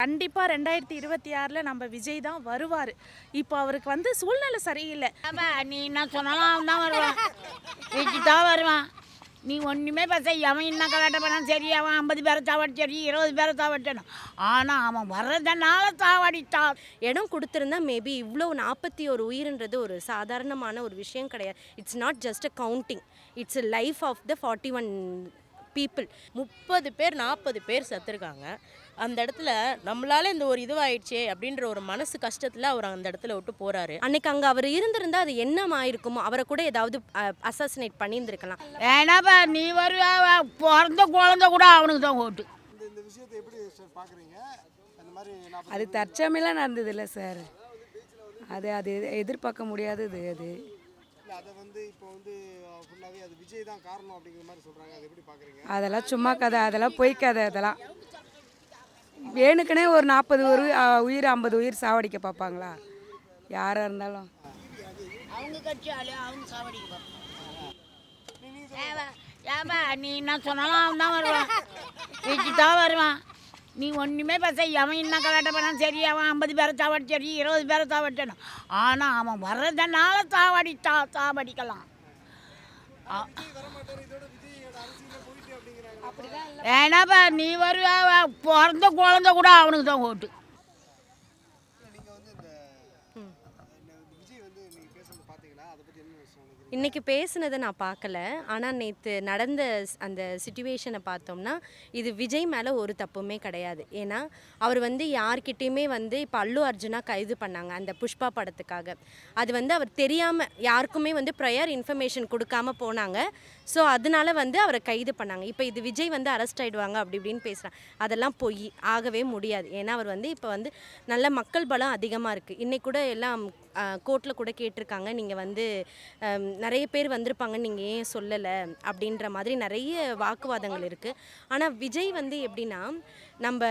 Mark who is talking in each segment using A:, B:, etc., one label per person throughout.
A: கண்டிப்பாக 2026 நம்ம விஜய் தான் வருவார். இப்போ அவருக்கு வந்து சூழ்நிலை சரியில்லை.
B: நீ என்ன சொன்னாலும் அவன் தான் வருவான், விஜய் தான் வருவான். நீ ஒன்றுமே பேச அவன் என்ன கலாட்டம் பண்ணான், சரி அவன் 50 பேரை சாவடிச்சாடி 20 பேரை சாவடிச்சான். ஆனால் அவன் வர்றதுனால சாவடித்தான்.
C: இடம் கொடுத்துருந்தா மேபி இவ்வளோ 41 உயிர்ன்றது ஒரு சாதாரணமான ஒரு விஷயம் கிடையாது. It's not just a counting, it's a life of the 41 people.
D: 30 பேர் 40 பேர் செத்துருக்காங்க. அந்த இடத்துல நம்மளால இந்த ஒரு இதுவாயிடுச்சே அப்படின்ற ஒரு மனசு கஷ்டத்தில் அவர் அந்த இடத்துல விட்டு போகிறாரு.
C: அன்னைக்கு அங்கே அவர் இருந்திருந்தா அது என்னமாயிருக்குமோ, அவரை கூட ஏதாவது அசாசினேட் பண்ணியிருந்திருக்கலாம்.
B: ஏன்னாப்பா நீ வருவா, பிறந்த குழந்தை கூட அவனுக்கு தான் ஓட்டு.
E: இந்த விஷயத்தை எப்படி சார் பார்க்குறீங்க? அந்த மாதிரி
F: அது தற்சமையெல்லாம் நடந்தது இல்லை சார். அது எதிர்பார்க்க முடியாதது. அது
E: அதை வந்து இப்போ வந்து ஃபுல்லாகவே அது விஜய் தான் காரணம் அப்படிங்கிற மாதிரி சொல்கிறாங்க. அதை எப்படி பார்க்குறீங்க?
F: அதெல்லாம் சும்மா கதை, அதெல்லாம் பொய் கதை. அதெல்லாம் வேணுக்குனே ஒரு 40 உயிர் 50 உயிர் சாவடிக்க பார்ப்பாங்களா யாராக இருந்தாலும்?
B: அவங்க கட்சி அவங்க சாவடிக்க ஏப்பா நீ என்ன சொன்னாலும் அவன் தான் வருவான், விஜய் தான் வருவான். நீ ஒன்றுமே பேச அவன் என்ன கலாட்டம் பண்ணான், சரி அவன் 50 பேரை சாவடிச்சாடி 20 பேரை சாவடிச்சான். ஆனால் அவன் வர்றதுனால சாவடிக்கலாம். ஏன்னாப்பா நீ வருவா, பிறந்த குழந்தை கூட அவனுக்கு தான் ஓட்டு.
C: இன்றைக்கி பேசுனதை நான் பார்க்கல, ஆனால் நேற்று நடந்த அந்த சிச்சுவேஷனை பார்த்தோம்னா இது விஜய் மேலே ஒரு தப்புமே கிடையாது. ஏன்னா அவர் வந்து யார்கிட்டையுமே வந்து இப்போ அல்லு அர்ஜுனா கைது பண்ணாங்க அந்த புஷ்பா படத்துக்காக. அது வந்து அவர் தெரியாமல் யாருக்குமே வந்து ப்ரையர் இன்ஃபர்மேஷன் கொடுக்காம போனாங்க. ஸோ அதனால வந்து அவரை கைது பண்ணாங்க. இப்போ இது விஜய் வந்து அரெஸ்ட் ஆகிடுவாங்க அப்படி இப்படின்னு பேசுகிறாங்க. அதெல்லாம் பொய், ஆகவே முடியாது. ஏன்னா அவர் வந்து இப்போ வந்து நல்ல மக்கள் பலம் அதிகமாக இருக்குது. இன்றைக்கி கூட எல்லாம் கோர்ட்டில் கூட கேட்டிருக்காங்க, நீங்கள் வந்து நிறைய பேர் வந்திருப்பாங்கன்னு நீங்கள் ஏன் சொல்லலை அப்படின்ற மாதிரி நிறைய வாக்குவாதங்கள் இருக்குது. ஆனால் விஜய் வந்து எப்படின்னா, நம்ம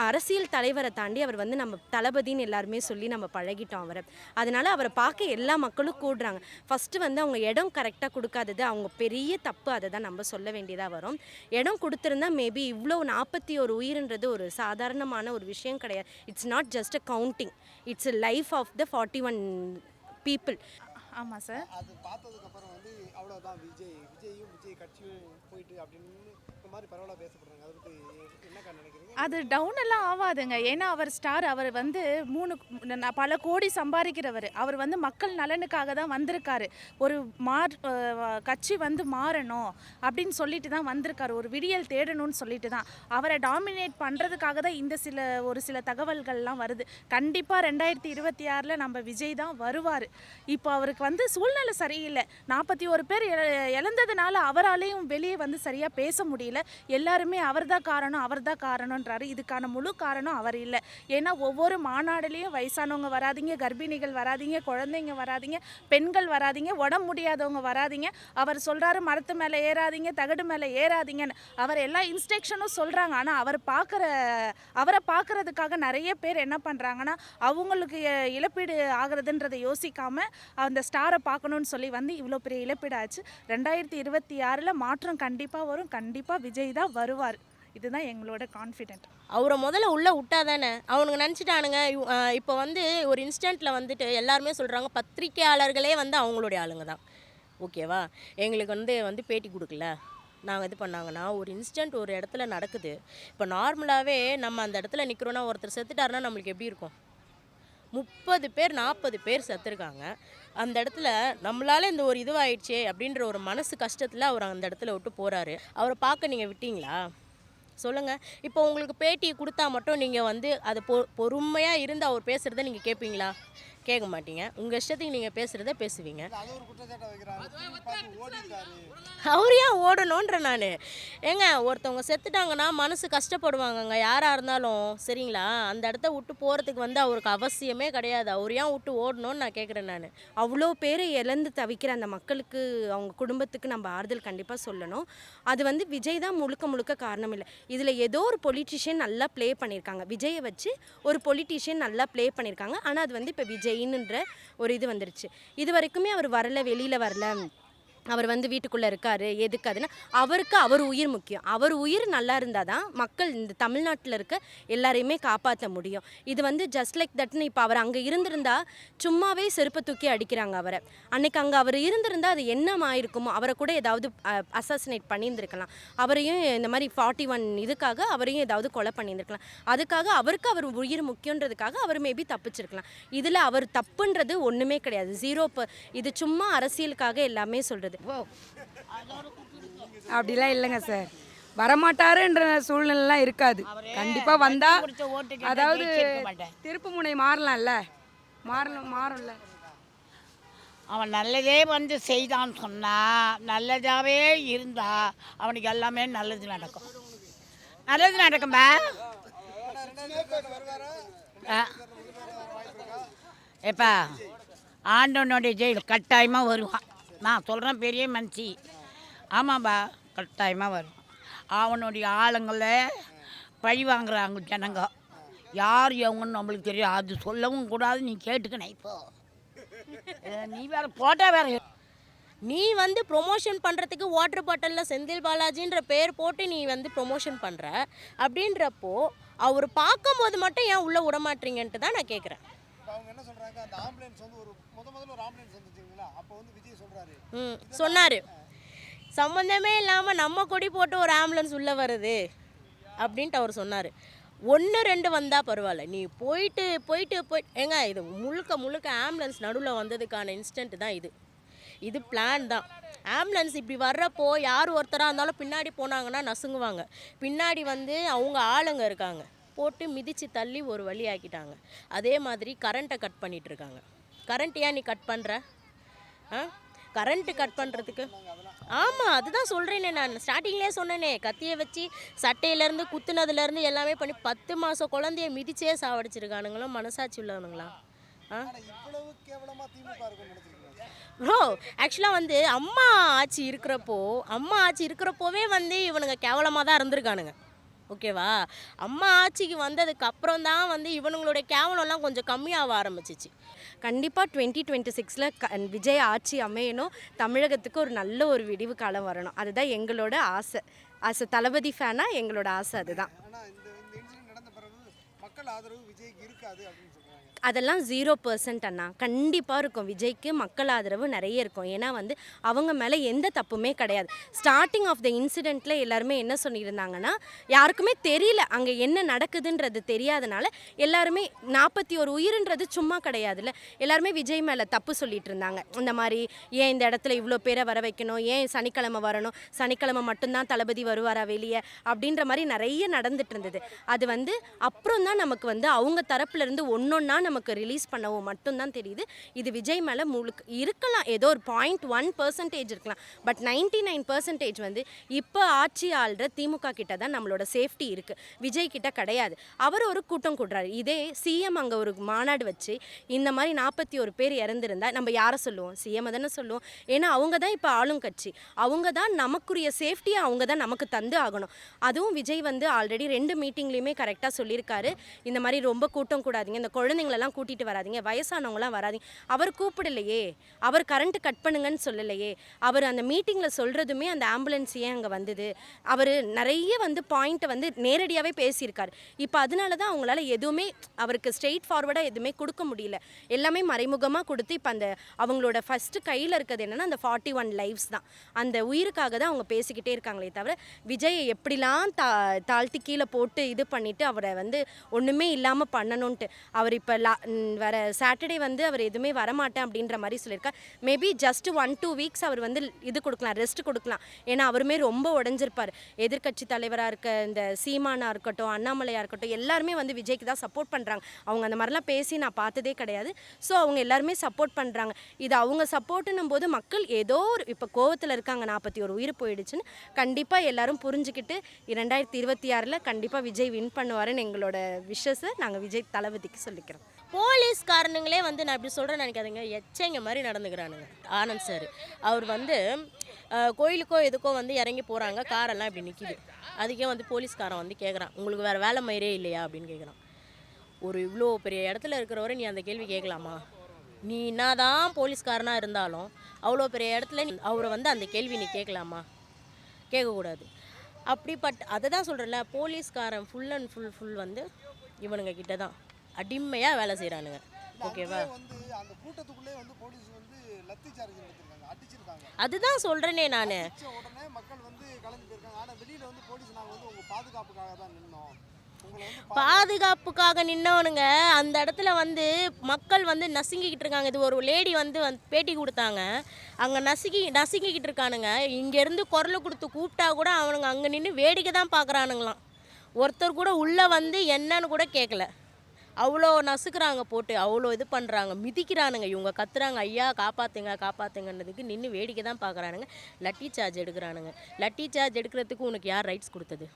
C: அரசியல் தலைவரை தாண்டி அவர் வந்து நம்ம தளபதின்னு எல்லாருமே சொல்லி நம்ம பழகிட்டோம் அவரை. அதனால் அவரை பார்க்க எல்லா மக்களும் கூடுறாங்க. ஃபஸ்ட்டு வந்து அவங்க இடம் கரெக்டாக கொடுக்காதது அவங்க பெரிய தப்பு. அதை தான் நம்ம சொல்ல வேண்டியதாக வரும். இடம் கொடுத்துருந்தா மேபி இவ்வளோ 41 உயிர்ன்றது ஒரு சாதாரணமான ஒரு விஷயம் கிடையாது. It's not just a counting, it's a life of the 41 people.
A: ஆமாம் சார்.
E: அது பார்த்ததுக்கப்புறம் வந்து அவ்வளோதான் விஜய் கட்சியும் போயிட்டு அப்படின்னு இந்த மாதிரி பரவலாக பேசப்படுறாங்க. அதை பற்றி என்ன நினைக்கிறீங்க?
A: அது டவுன் எல்லாம் ஆகாதுங்க. ஏன்னா அவர் ஸ்டார், அவர் வந்து பல கோடி சம்பாதிக்கிறவர். அவர் வந்து மக்கள் நலனுக்காக தான் வந்திருக்காரு. ஒரு கட்சி வந்து மாறணும் அப்படின்னு சொல்லிட்டு தான் வந்திருக்காரு. ஒரு விடியல் தேடணும்னு சொல்லிட்டு தான். அவரை டாமினேட் பண்ணுறதுக்காக தான் இந்த ஒரு சில தகவல்கள்லாம் வருது. கண்டிப்பாக 2026 நம்ம விஜய் தான் வருவார். இப்போ அவருக்கு வந்து சூழ்நிலை சரியில்லை. 41 பேர் இழந்ததுனால அவராலேயும் வெளியே வந்து சரியாக பேச முடியல. எல்லாருமே அவர் தான் காரணம்ன்றாரு. இதுக்கான முழு காரணம் அவர் இல்லை. ஏன்னா ஒவ்வொரு மாநாடுலேயும் வயசானவங்க வராதிங்க, கர்ப்பிணிகள் வராதிங்க, குழந்தைங்க வராதிங்க, பெண்கள் வராதிங்க, உடம்பு முடியாதவங்க வராதிங்க. அவர் சொல்கிறாரு மரத்து மேலே ஏறாதீங்க, தகடு மேலே ஏறாதீங்கன்னு. அவர் எல்லா இன்ஸ்ட்ரக்ஷனும் சொல்கிறாங்க. ஆனால் அவரை பார்க்குறதுக்காக நிறைய பேர் என்ன பண்ணுறாங்கன்னா, அவங்களுக்கு இழப்பீடு ஆகிறதுன்றதை யோசிக்காமல் அந்த ஸ்டாரை பார்க்கணுன்னு சொல்லி வந்து இவ்வளோ பெரிய இழப்பீடு ஆச்சு. 2026 மாற்றம் கண்டிப்பாக வரும். கண்டிப்பாக விஜய் தான் வருவார். இதுதான் எங்களோட கான்ஃபிடென்ட்.
D: அவரை முதல்ல உள்ளே விட்டா தானே. அவனுங்க நினச்சிட்டானுங்க இப்போ வந்து ஒரு இன்ஸ்டண்ட்டில் வந்துட்டு எல்லாருமே சொல்கிறாங்க பத்திரிக்கையாளர்களே வந்து அவங்களுடைய ஆளுங்க தான். ஓகேவா? எங்களுக்கு வந்து பேட்டி கொடுக்கல, நாங்கள் இது பண்ணாங்கன்னா ஒரு இன்ஸ்டன்ட் ஒரு இடத்துல நடக்குது. இப்போ நார்மலாகவே நம்ம அந்த இடத்துல நிற்கிறோன்னா ஒருத்தர் செத்துட்டாருன்னா நம்மளுக்கு எப்படி இருக்கும்? 30 பேர் 40 பேர் செத்துருக்காங்க. அந்த இடத்துல நம்மளால இந்த ஒரு இதுவாயிடுச்சே அப்படின்ற ஒரு மனசு கஷ்டத்தில் அவர் அந்த இடத்துல விட்டு போகிறாரு. அவரை பார்க்க நீங்கள் விட்டீங்களா சொல்லுங்கள்? இப்போ உங்களுக்கு பேட்டியை கொடுத்தா மட்டும் நீங்கள் வந்து அதை பொறுமையாக இருந்து அவர் பேசுகிறத நீங்கள் கேட்பீங்களா? கேட்க மாட்டீங்க. உங்கள் இஷ்டத்துக்கு நீங்கள் பேசுகிறத பேசுவீங்க. அவர் ஏன் ஓடணுன்ற நான் ஏங்க, ஒருத்தவங்க செத்துட்டாங்கன்னா மனசு கஷ்டப்படுவாங்கங்க யாராக இருந்தாலும், சரிங்களா? அந்த இடத்த விட்டு போகிறதுக்கு வந்து அவருக்கு அவசியமே கிடையாது. அவர் ஏன் விட்டு ஓடணும்னு நான் கேட்குறேன். நான்
C: அவ்வளோ பேரை இழந்து தவிக்கிற அந்த மக்களுக்கு, அவங்க குடும்பத்துக்கு நம்ம ஆறுதல் கண்டிப்பாக சொல்லணும். அது வந்து விஜய் தான் முழுக்க காரணம் இல்லை. இதில் ஏதோ ஒரு பொலிட்டிஷியன் நல்லா ப்ளே பண்ணியிருக்காங்க. விஜயை வச்சு ஒரு பொலிட்டிஷியன் நல்லா ப்ளே பண்ணியிருக்காங்க. ஆனால் அது வந்து இப்போ விஜய்ன்ற ஒரு இது வந்துருச்சு. இது வரைக்குமே அவர் வரல, வெளியில் வரல, அவர் வந்து வீட்டுக்குள்ளே இருக்காரு எதுக்கு அதுன்னு அவருக்கு அவர் உயிர் முக்கியம். அவர் உயிர் நல்லா இருந்தால் தான் மக்கள் இந்த தமிழ்நாட்டில் இருக்க எல்லாரையுமே காப்பாற்ற முடியும். இது வந்து ஜஸ்ட் லைக் தட்னு இப்போ அவர் அங்கே இருந்திருந்தா சும்மாவே செருப்பை தூக்கி அடிக்கிறாங்க அவரை. அன்னைக்கு அங்கே அவர் இருந்திருந்தால் அது என்ன ஆயிருக்குமோ, அவரை கூட ஏதாவது அசாசினேட் பண்ணியிருந்திருக்கலாம். அவரையும் இந்த மாதிரி 41 இதுக்காக அவரையும் ஏதாவது கொலை பண்ணியிருந்திருக்கலாம். அதுக்காக அவருக்கு அவர் உயிர் முக்கியன்றதுக்காக அவர் மேபி தப்பிச்சிருக்கலாம். இதில் அவர் தப்புன்றது ஒன்றுமே கிடையாது. 0. இது சும்மா அரசியலுக்காக எல்லாமே சொல்கிறது.
F: அப்படிலாம் இல்லைங்க சார், வரமாட்டாருன்ற சூழ்நிலைலாம் இருக்காது. கண்டிப்பாக வந்தால் அதாவது திருப்பு முனை மாறலாம்ல, மாறல.
B: அவன் நல்லதே வந்து செய்தான்னு சொன்னால், நல்லதாகவே இருந்தா அவனுக்கு எல்லாமே நல்லது நடக்கும். நல்லது நடக்கும்பா. எப்பா ஆண்டவனுடைய ஜெயில் கட்டாயமாக வருவான். நான் சொல்கிறேன் பெரிய மனுஷி. ஆமாம்பா, கட்டாயமாக வருவான். அவனுடைய ஆளுங்களை பழி வாங்குறாங்க ஜனங்க. யார் எவங்கன்னு நம்மளுக்கு தெரியும். அது சொல்லவும் கூடாது. நீ கேட்டுக்கணும். இப்போ நீ வேற போட்டால் வேற.
D: நீ வந்து ப்ரொமோஷன் பண்ணுறதுக்கு வாட்டர் பாட்டிலில் செந்தில் பாலாஜின்ற பேர் போட்டு நீ வந்து ப்ரொமோஷன் பண்ணுற அப்படின்றப்போ அவர் பார்க்கும்போது மட்டும் ஏன் உள்ளே விடமாட்டீங்கன்ட்டு தான் நான் கேட்குறேன்.
E: அவங்க என்ன சொல்றாங்க, அந்த ஆம்புலன்ஸ் வந்து ஒரு முதல்ல ஒரு ஆம்புலன்ஸ் வந்துச்சுங்களா, அப்போ வந்து விஜய் சொல்றாரு
D: சொன்னார் சம்மந்தமே இல்லாமல் நம்ம கொடி போட்டு ஒரு ஆம்புலன்ஸ் உள்ளே வருது அப்படின்ட்டு அவர் சொன்னார். 1-2 வந்தால் பரவாயில்ல, நீ போயிட்டு ஏங்க இது முழுக்க ஆம்புலன்ஸ் நடுவில் வந்ததுக்கான இன்ஸ்டன்ட் தான் இது பிளான் தான். ஆம்புலன்ஸ் இப்படி வர்றப்போ யார் ஒருத்தராக இருந்தாலும் பின்னாடி போனாங்கன்னா நசுங்குவாங்க. பின்னாடி வந்து அவங்க ஆளுங்க இருக்காங்க, போட்டு மிதித்து தள்ளி ஒரு வழி ஆக்கிட்டாங்க. அதே மாதிரி கரண்ட்டை கட் பண்ணிகிட்ருக்காங்க. கரண்ட் ஏன் நீ கட் பண்ணுற? கரண்ட்டு கட் பண்ணுறதுக்கு ஆமாம், அதுதான் சொல்கிறேனே. நான் ஸ்டார்டிங்லேயே சொன்னேனே, கத்தியை வச்சு சட்டையிலேருந்து குத்துனதுலேருந்து எல்லாமே பண்ணி 10 மாத குழந்தைய மிதிச்சே சாவடிச்சிருக்கானுங்களும் மனசாட்சி உள்ளவனுங்களா?
E: இவ்வளவு கேவலமா திமுக இருக்குன்னு நினைச்சிருக்கீங்க?
D: ப்ரோ ஆக்சுவலாக வந்து அம்மா ஆட்சி இருக்கிறப்போவே வந்து இவனுங்க கேவலமாக தான் இருந்திருக்கானுங்க. ஓகேவா? அம்மா ஆட்சிக்கு வந்ததுக்கு அப்புறம் தான் வந்து இவனுங்களுடைய கேவலம்லாம் கொஞ்சம் கம்மியாக ஆரம்பிச்சிச்சு.
C: கண்டிப்பாக 2026 விஜய் ஆட்சி அமையணும். தமிழகத்துக்கு ஒரு நல்ல ஒரு விடிவு காலம் வரணும். அதுதான் எங்களோட ஆசை. தளபதி ஃபேனாக எங்களோட ஆசை அதுதான்.
E: ஆனா இந்த இன்சிடென்ட் நடந்த பிறகு மக்கள் ஆதரவு விஜய்க்கு இருக்காது அப்படின்னு சொல்றாங்க.
C: அதெல்லாம் 0% அண்ணா. கண்டிப்பாக இருக்கும். விஜய்க்கு மக்கள் ஆதரவு நிறைய இருக்கும். ஏன்னா வந்து அவங்க மேலே எந்த தப்புமே கிடையாது. ஸ்டார்டிங் ஆஃப் த இன்சிடெண்ட்டில் எல்லாருமே என்ன சொல்லியிருந்தாங்கன்னா, யாருக்குமே தெரியல அங்கே என்ன நடக்குதுன்றது தெரியாதனால எல்லாருமே 41 உயிர்ன்றது சும்மா கிடையாதுல்ல. எல்லாருமே விஜய் மேலே தப்பு சொல்லிட்டு இருந்தாங்க. இந்த மாதிரி ஏன் இந்த இடத்துல இவ்வளோ பேரை வர வைக்கணும், ஏன் சனிக்கிழமை வரணும், சனிக்கிழமை மட்டும்தான் தளபதி வருவாரா வெளியே அப்படின்ற மாதிரி நிறைய நடந்துட்டு இருந்தது. அது வந்து அப்புறம் தான் நமக்கு வந்து அவங்க தரப்புலேருந்து ஒன்றொன்னா நமக்கு ரிலீஸ் பண்ணவும் மட்டும்தான் தெரியுது. இது விஜய் மேலே முழுக்க இருக்கலாம், ஏதோ ஒரு 0.1% இருக்கலாம். பட் 99% வந்து இப்போ ஆட்சி ஆள்ற திமுக கிட்ட தான் நம்மளோட சேஃப்டி இருக்குது, விஜய் கிட்ட கிடையாது. அவர் ஒரு கூட்டம் கூடுறாரு. இதே சிஎம் அங்கே ஒரு மாநாடு வச்சு இந்த மாதிரி 41 பேர் இறந்துருந்தா நம்ம யாரை சொல்லுவோம்? சிஎம் தானே சொல்லுவோம். ஏன்னா அவங்க தான் இப்போ ஆளும் கட்சி. அவங்க தான் நமக்குரிய சேஃப்டியை அவங்க தான் நமக்கு தந்து ஆகணும். அதுவும் விஜய் வந்து ஆல்ரெடி 2 மீட்டிங்லேயுமே கரெக்டாக சொல்லியிருக்காரு, இந்த மாதிரி ரொம்ப கூட்டம் கூடாதீங்க, இந்த குழந்தைங்களெல்லாம் கூட்டிகிட்டு வராதிங்க, வயசானவங்களாம் வராதிங்க. அவர் கூப்பிடலையே, அவர் கரண்ட்டு கட் பண்ணுங்கன்னு சொல்லலையே. அவர் அந்த மீட்டிங்கில் சொல்கிறதுமே அந்த ஆம்புலன்ஸ் ஏன் அங்கே வந்தது, அவர் நிறைய வந்து பாயிண்ட்டை வந்து நேரடியாகவே பேசியிருக்காரு. இப்போ அதனால தான் அவங்களால எதுவுமே அவருக்கு ஸ்ட்ரெயிட் ஃபார்வர்டாக எதுவுமே கொடுக்க முடியல. எல்லாமே மறைமுகமாக கொடுத்து இப்போ அந்த அவங்களோட ஃபஸ்ட்டு கையில் இருக்கிறது என்னென்னா அந்த 41 லைவ்ஸ் தான். அந்த உயிருக்காக தான் அவங்க பேசிக்கிட்டே இருக்காங்களே தவிர விஜயை எப்படிலாம் தாழ்த்தி கீழே போட்டு இது பண்ணிவிட்டு அவரை வந்து ஒன்றுமே இல்லாமல் பண்ணணுன்ட்டு. அவர் இப்போ வர சாட்டர்டே வந்து அவர் எதுவுமே வரமாட்டேன் அப்படின்ற மாதிரி சொல்லியிருக்கார். மேபி ஜஸ்ட் 1-2 வீக்ஸ் அவர் வந்து இது கொடுக்கலாம், ரெஸ்ட் கொடுக்கலாம். ஏன்னா அவருமே ரொம்ப உடஞ்சிருப்பார். எதிர்கட்சி தலைவராக இருக்க இந்த சீமானாக இருக்கட்டும், அண்ணாமலையாக இருக்கட்டும், எல்லாருமே வந்து விஜய்க்கு தான் சப்போர்ட் பண்ணுறாங்க. அவங்க அந்த மாதிரிலாம் பேசி நான் பார்த்ததே கிடையாது. ஸோ அவங்க எல்லாருமே சப்போர்ட் பண்ணுறாங்க. இது அவங்க சப்போர்ட்டுன்னும் போது மக்கள் ஏதோ ஒரு இப்போ கோவத்தில் இருக்காங்க, 41 உயிர் போயிடுச்சுன்னு. கண்டிப்பாக எல்லாரும் புரிஞ்சுக்கிட்டு 2026 கண்டிப்பாக விஜய் வின் பண்ணுவாருன்னு எங்களோட விஷஸை நாங்கள் விஜய் தளபதிக்கு சொல்லிக்கிறோம்.
D: போலீஸ்காரனுங்களே வந்து நான் இப்படி சொல்கிறேன்னு நினைக்காதுங்க, எச்சைங்க மாதிரி நடந்துக்கிறானுங்க. ஆனந்த் சார் அவர் வந்து கோயிலுக்கோ எதுக்கோ வந்து இறங்கி போகிறாங்க, காரெல்லாம் இப்படி நிற்கிது. அதுக்கே வந்து போலீஸ்காரன் வந்து கேட்குறான், உங்களுக்கு வேறு வேலை மயிரே இல்லையா அப்படின்னு கேட்குறான். ஒரு இவ்வளோ பெரிய இடத்துல இருக்கிறவரை நீ அந்த கேள்வி கேட்கலாமா? நீ என்னதான் போலீஸ்காரனாக இருந்தாலும் அவ்வளோ பெரிய இடத்துல அவரை வந்து அந்த கேள்வி நீ கேட்கலாமா? கேட்கக்கூடாது. அதை தான் சொல்கிறேன்ல, போலீஸ்காரன் ஃபுல் அண்ட் ஃபுல் வந்து இவனுங்க கிட்ட தான் அடிமையாக வேலை செய்கிறானுங்க. ஓகேவா?
E: வந்து அந்த கூட்டத்துக்குள்ளே வந்து போலீஸ் வந்து லத்தி சார்ஜ் எடுத்திருக்காங்க, அடிச்சிருக்காங்க.
D: அதுதான் சொல்கிறேனே நான்.
E: உடனே மக்கள் வந்து கலந்து போயிருக்காங்க. ஆனால் வெளியில் வந்து போலீஸ் நாங்கள் வந்து உங்கள் பாதுகாப்புக்காக தான் நின்னோம், உங்களை வந்து
D: பாதுகாப்புக்காக நின்னவனுங்க அந்த இடத்துல வந்து மக்கள் வந்து நசுங்கிக்கிட்டு இருக்காங்க. இது ஒரு லேடி வந்து பேட்டி கொடுத்தாங்க. அங்கே நசுங்கிக்கிட்டு இருக்கானுங்க. இங்கேருந்து குரல் கொடுத்து கூப்பிட்டா கூட அவனுங்க அங்கே நின்று வேடிக்கை தான் பார்க்குறானுங்களாம். ஒருத்தர் கூட உள்ளே வந்து என்னன்னு கூட கேட்கல. அவ்வளோ நசுக்கிறாங்க போட்டு, அவ்வளோ இது பண்ணுறாங்க, மிதிக்கிறானுங்க. இவங்க கத்துறாங்க, ஐயா காப்பாற்றுங்க காப்பாற்றுங்கன்றதுக்கு நின்று வேடிக்கை தான் பார்க்குறானுங்க. லட்டி சார்ஜ் எடுக்கிறானுங்க. லட்டி சார்ஜ் எடுக்கிறதுக்கு உனக்கு யார் ரைட்ஸ் கொடுத்தது?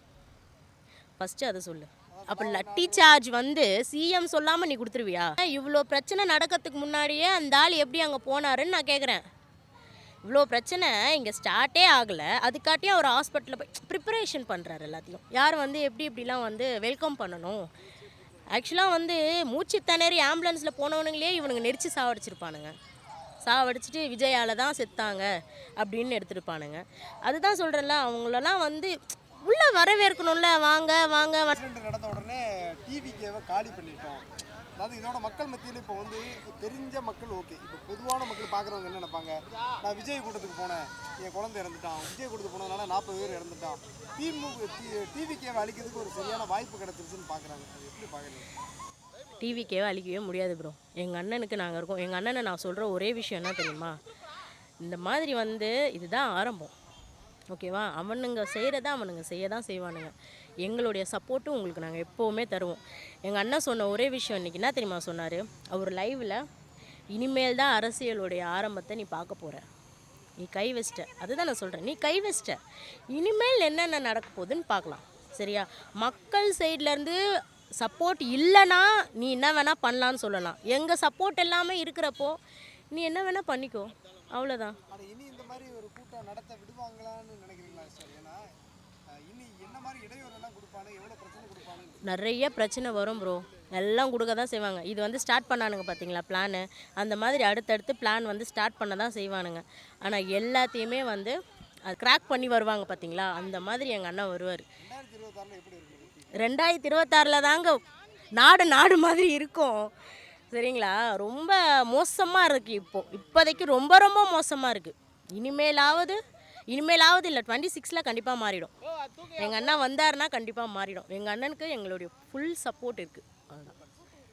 D: ஃபஸ்ட்டு அதை சொல்லு. அப்போ லட்டி சார்ஜ் வந்து சிஎம் சொல்லாமல் நீ கொடுத்துருவியா? இவ்வளோ பிரச்சனை நடக்கிறதுக்கு முன்னாடியே அந்த ஆள் எப்படி அங்கே போனாருன்னு நான் கேட்குறேன். இவ்வளோ பிரச்சனை இங்கே ஸ்டார்ட்டே ஆகலை, அதுக்காட்டியும் அவர் ஹாஸ்பிட்டலில் போய் ப்ரிப்பரேஷன் பண்ணுறாரு எல்லாத்தையும். யார் வந்து எப்படிலாம் வந்து வெல்கம் பண்ணணும். ஆக்சுவலாக வந்து மூச்சு திணறி ஆம்புலன்ஸில் போனவனுங்களே இவனுங்க நெரிச்சு சாவடிச்சிட்டு விஜயால் தான் செத்தாங்க அப்படின்னு எடுத்துருப்பானுங்க. அதுதான் சொல்கிறேன்ல, அவங்களெல்லாம் வந்து உள்ளே வரவேற்கணும்ல. வாங்க
E: நடந்த உடனே டிவிக்கேவை காலி பண்ணிட்டோம். அதாவது இதோட மக்கள் மத்தியில் இப்போ வந்து தெரிஞ்ச மக்கள் ஓகே, இப்போ பொதுவான மக்கள் பார்க்குறவங்க என்ன நினைப்பாங்க? நான் விஜய் கூட்டத்துக்கு போனேன், என் குழந்தை இறந்துட்டான், விஜய் கூட்டத்துக்கு போனதுனால 40 பேர் இறந்துட்டான், டிவிக்கேவை அழிக்கிறதுக்கு ஒரு சரியான வாய்ப்பு கிடச்சிருச்சுன்னு பார்க்குறாங்க. அது எப்படி பார்க்குறீங்க?
D: டிவிக்கேவை அழிக்கவே முடியாது ப்ரோ. எங்கள் அண்ணனுக்கு நாங்கள் இருக்கோம். எங்கள் அண்ணனை நான் சொல்கிற ஒரே விஷயம் என்ன தெரியுமா? இந்த மாதிரி வந்து இதுதான் ஆரம்பம். ஓகேவா? அவனுங்க செய்கிறத அவனுங்க செய்ய தான் செய்வானுங்க. எங்களுடைய சப்போர்ட்டும் உங்களுக்கு நாங்கள் எப்போவுமே தருவோம். எங்கள் அண்ணன் சொன்ன ஒரே விஷயம் இன்றைக்கி என்ன தெரியுமா சொன்னார்? அவர் லைவில், இனிமேல் தான் அரசியலுடைய ஆரம்பத்தை நீ பார்க்க போகிற, நீ கை வச்சிட்ட. அதுதான் நான் சொல்கிறேன், நீ கை வச்சிட்ட. இனிமேல் என்னென்ன நடக்க போகுதுன்னு பார்க்கலாம். சரியா? மக்கள் சைட்லேருந்து சப்போர்ட் இல்லைன்னா நீ என்ன வேணால் பண்ணலான்னு சொல்லலாம். எங்கள் சப்போர்ட் எல்லாமே இருக்கிறப்போ நீ என்ன வேணால் பண்ணிக்கோ, அவ்வளோதான்.
E: ஆனால் இனி இந்த மாதிரி ஒரு கூட்டம் நடத்த விடுவாங்களான்னு நினைக்கிறீங்களா சார்? ஏன்னா இனி என்ன மாதிரி இடையூறெல்லாம் கொடுப்பாங்க, எவ்வளோ பிரச்சனை கொடுப்பாங்க?
D: நிறைய பிரச்சனை வரும் ப்ரோ, எல்லாம் கொடுக்க தான் செய்வாங்க. இது வந்து ஸ்டார்ட் பண்ணானுங்க பார்த்தீங்களா பிளானு, அந்த மாதிரி அடுத்தடுத்து பிளான் வந்து ஸ்டார்ட் பண்ண தான் செய்வானுங்க. ஆனால் எல்லாத்தையுமே வந்து அது கிராக் பண்ணி வருவாங்க பார்த்தீங்களா, அந்த மாதிரி எங்கள் அண்ணன் வருவார்.
E: 2026 எப்படி இருக்கு?
D: 2026 தாங்க நாடு மாதிரி இருக்கும். சரிங்களா? ரொம்ப மோசமாக இருக்குது. இப்போதைக்கு ரொம்ப மோசமாக இருக்குது. இனிமேலாவது இல்லை, 26 கண்டிப்பாக மாறிடும். எங்கள் அண்ணன் வந்தாருன்னா கண்டிப்பாக மாறிடும். எங்கள் அண்ணனுக்கு எங்களுடைய ஃபுல் சப்போர்ட் இருக்குது. அவ்வளோதான்.